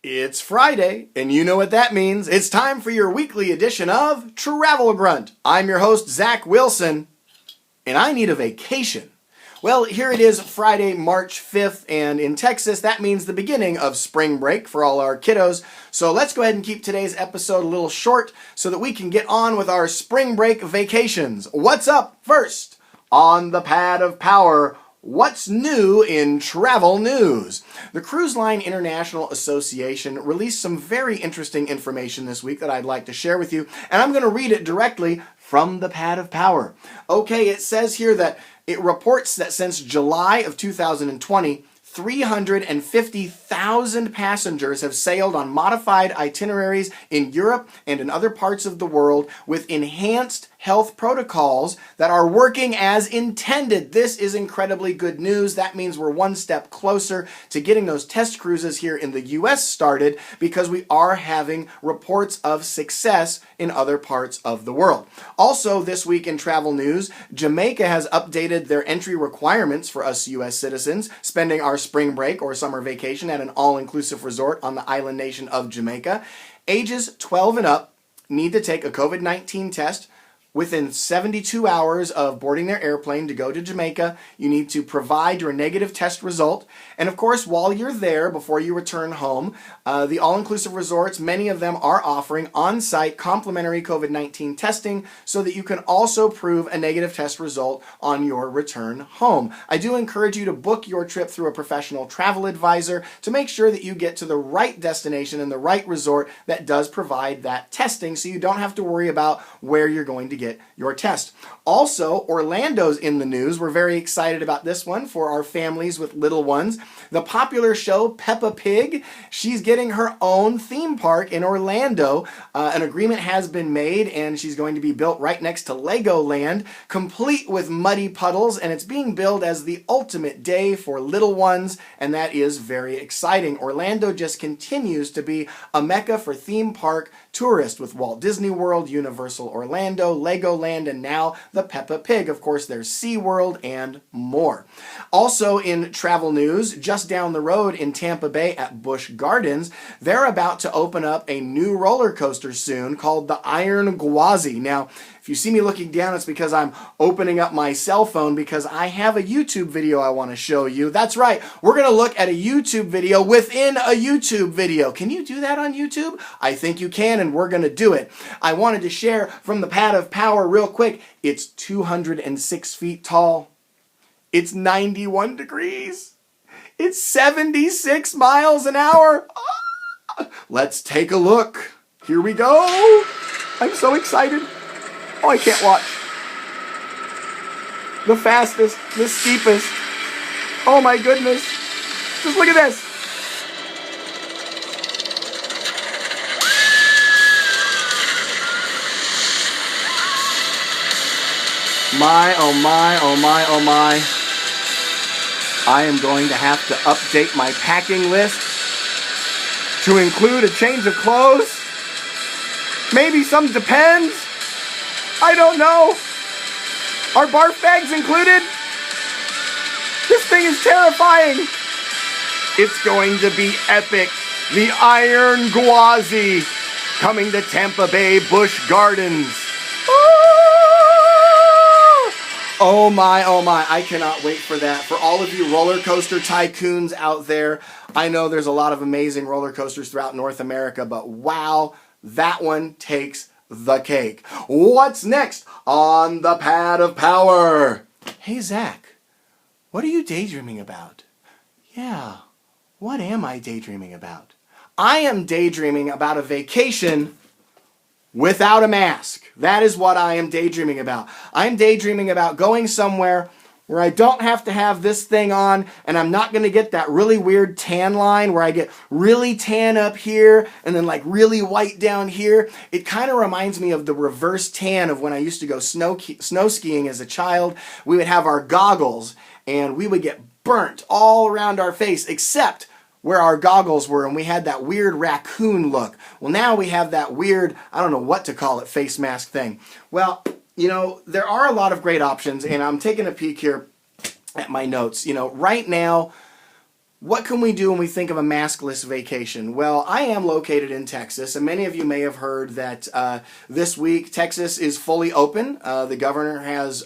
It's Friday, and you know what that means. It's time for your weekly edition of Travel Grunt. I'm your host, Zac Wilson, and I need a vacation. Well, here it is, Friday, March 5th, and in Texas, that means the beginning of spring break for all our kiddos. So let's go ahead and keep today's episode a little short so that we can get on with our spring break vacations. What's up first? On the pad of power, what's new in travel news? The Cruise Line International Association released some very interesting information this week that I'd like to share with you, and I'm going to read it directly from the pad of power. Okay, it says here that it reports that since July of 2020, 350,000 passengers have sailed on modified itineraries in Europe and in other parts of the world with enhanced health protocols that are working as intended. This is incredibly good news. That means we're one step closer to getting those test cruises here in the U.S. started because we are having reports of success in other parts of the world. Also, this week in travel news, Jamaica has updated their entry requirements for us U.S. citizens spending our spring break or summer vacation at an all-inclusive resort on the island nation of Jamaica. Ages 12 and up need to take a COVID-19 test within 72 hours of boarding their airplane to go to Jamaica. You need to provide your negative test result. And of course, while you're there, before you return home, the all-inclusive resorts, many of them are offering on-site complimentary COVID-19 testing so that you can also prove a negative test result on your return home. I do encourage you to book your trip through a professional travel advisor to make sure that you get to the right destination and the right resort that does provide that testing so you don't have to worry about where you're going to get your test. Also, Orlando's in the news. We're very excited about this one for our families with little ones. The popular show Peppa Pig, she's getting her own theme park in Orlando. An agreement has been made and she's going to be built right next to Legoland, complete with muddy puddles, and it's being billed as the ultimate day for little ones, and that is very exciting. Orlando just continues to be a mecca for theme park tourists with Walt Disney World, Universal Orlando, Legoland, and now the Peppa Pig. Of course, there's SeaWorld and more. Also in travel news, just down the road in Tampa Bay at Busch Gardens, they're about to open up a new roller coaster soon called the Iron Gwazi. Now, if you see me looking down, it's because I'm opening up my cell phone because I have a YouTube video I want to show you. That's right, we're going to look at a YouTube video within a YouTube video. Can you do that on YouTube? I think you can, and we're going to do it. I wanted to share from the pad of power real quick. It's 206 feet tall. It's 91 degrees. It's 76 miles an hour. Let's take a look. Here we go. I'm so excited. Oh, I can't watch. The fastest, the steepest. Oh my goodness. Just look at this. My, oh my, oh my, oh my. I am going to have to update my packing list to include a change of clothes. Maybe some Depends. I don't know. Are barf bags included? This thing is terrifying. It's going to be epic. The Iron Gwazi coming to Tampa Bay Busch Gardens. Oh my, oh my, I cannot wait for that. For all of you roller coaster tycoons out there, I know there's a lot of amazing roller coasters throughout North America, but wow, that one takes the cake. What's next on the pad of power? Hey Zac, what are you daydreaming about? Yeah, what am I daydreaming about? I am daydreaming about a vacation without a mask. That is what I am daydreaming about. I'm daydreaming about going somewhere where I don't have to have this thing on, and I'm not going to get that really weird tan line where I get really tan up here and then like really white down here. It kind of reminds me of the reverse tan of when I used to go snow skiing as a child. We would have our goggles and we would get burnt all around our face except where our goggles were, and we had that weird raccoon look. Well, now we have that weird, I don't know what to call it, face mask thing. Well, you know, there are a lot of great options, and I'm taking a peek here at my notes. You know, right now, What can we do when we think of a maskless vacation? Well, I am located in Texas, and many of you may have heard that this week Texas is fully open. The governor has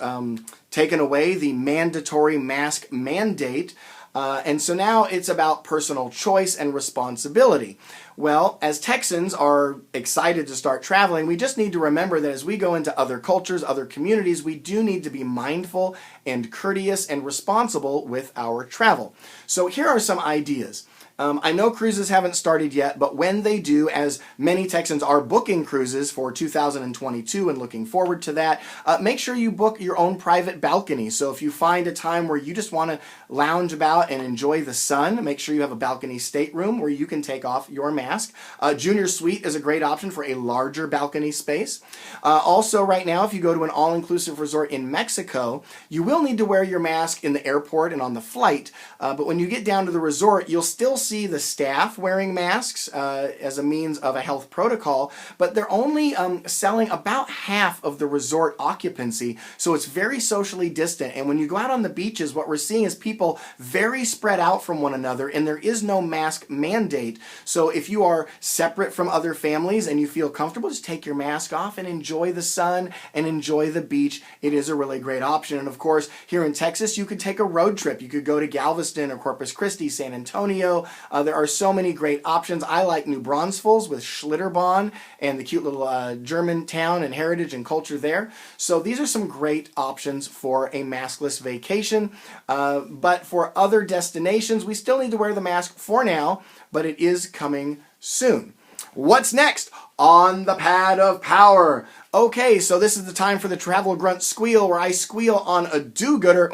taken away the mandatory mask mandate, and so now it's about personal choice and responsibility. Well, as Texans are excited to start traveling, we just need to remember that as we go into other cultures, other communities, we do need to be mindful and courteous and responsible with our travel. So here are some ideas. I know cruises haven't started yet, but when they do, as many Texans are booking cruises for 2022 and looking forward to that, make sure you book your own private balcony. So if you find a time where you just want to lounge about and enjoy the sun, make sure you have a balcony stateroom where you can take off your mask. Junior Suite is a great option for a larger balcony space. Also, right now, if you go to an all-inclusive resort in Mexico, you will need to wear your mask in the airport and on the flight, but when you get down to the resort, you'll still see the staff wearing masks as a means of a health protocol, but they're only selling about half of the resort occupancy, so it's very socially distant. And when you go out on the beaches, what we're seeing is people very spread out from one another, and there is no mask mandate. So if you are separate from other families and you feel comfortable, just take your mask off and enjoy the sun and enjoy the beach. It is a really great option. And of course, here in Texas, you could take a road trip. You could go to Galveston or Corpus Christi, San Antonio. There are so many great options. I like New Braunfels with Schlitterbahn and the cute little German town and heritage and culture there. So these are some great options for a maskless vacation. But for other destinations, we still need to wear the mask for now, but it is coming soon. What's next on the pad of power? Okay, so this is the time for the Travel Grunt Squeal, where I squeal on a do-gooder.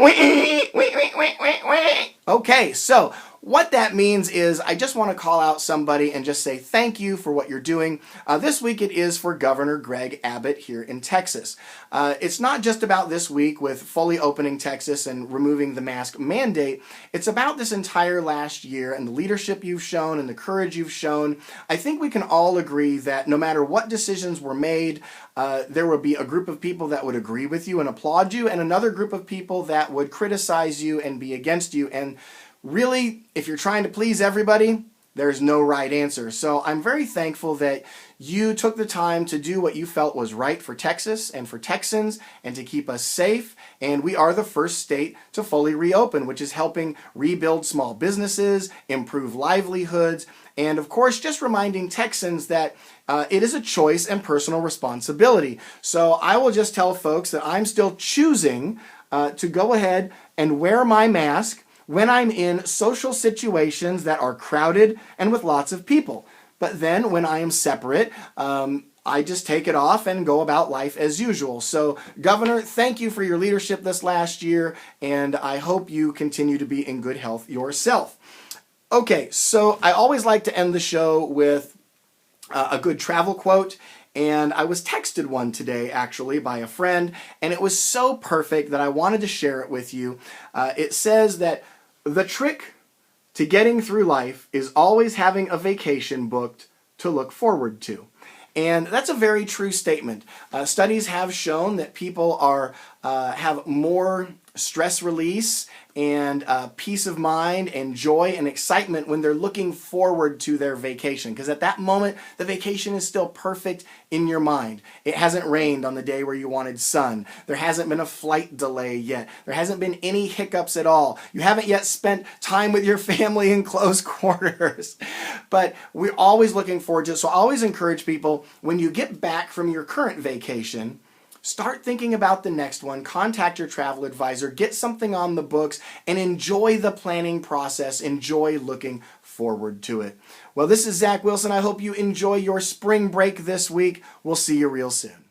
Okay, so what that means is I just want to call out somebody and just say thank you for what you're doing. This week it is for Governor Greg Abbott here in Texas. It's not just about this week with fully opening Texas and removing the mask mandate. It's about this entire last year and the leadership you've shown and the courage you've shown. I think we can all agree that no matter what decisions were made, there would be a group of people that would agree with you and applaud you, and another group of people that would criticize you and be against you. And really, if you're trying to please everybody, there's no right answer. So I'm very thankful that you took the time to do what you felt was right for Texas and for Texans and to keep us safe. And we are the first state to fully reopen, which is helping rebuild small businesses, improve livelihoods, and of course, just reminding Texans that it is a choice and personal responsibility. So I will just tell folks that I'm still choosing to go ahead and wear my mask when I'm in social situations that are crowded and with lots of people. But then when I am separate, I just take it off and go about life as usual. So, Governor, thank you for your leadership this last year, and I hope you continue to be in good health yourself. Okay, so I always like to end the show with a good travel quote. And I was texted one today, actually, by a friend, and it was so perfect that I wanted to share it with you. It says that the trick to getting through life is always having a vacation booked to look forward to. And that's a very true statement. Studies have shown that people have more stress release and peace of mind and joy and excitement when they're looking forward to their vacation. Because at that moment, the vacation is still perfect in your mind. It hasn't rained on the day where you wanted sun. There hasn't been a flight delay yet. There hasn't been any hiccups at all. You haven't yet spent time with your family in close quarters. But we're always looking forward to it. So I always encourage people, when you get back from your current vacation, start thinking about the next one, contact your travel advisor, get something on the books, and enjoy the planning process. Enjoy looking forward to it. Well, this is Zac Wilson. I hope you enjoy your spring break this week. We'll see you real soon.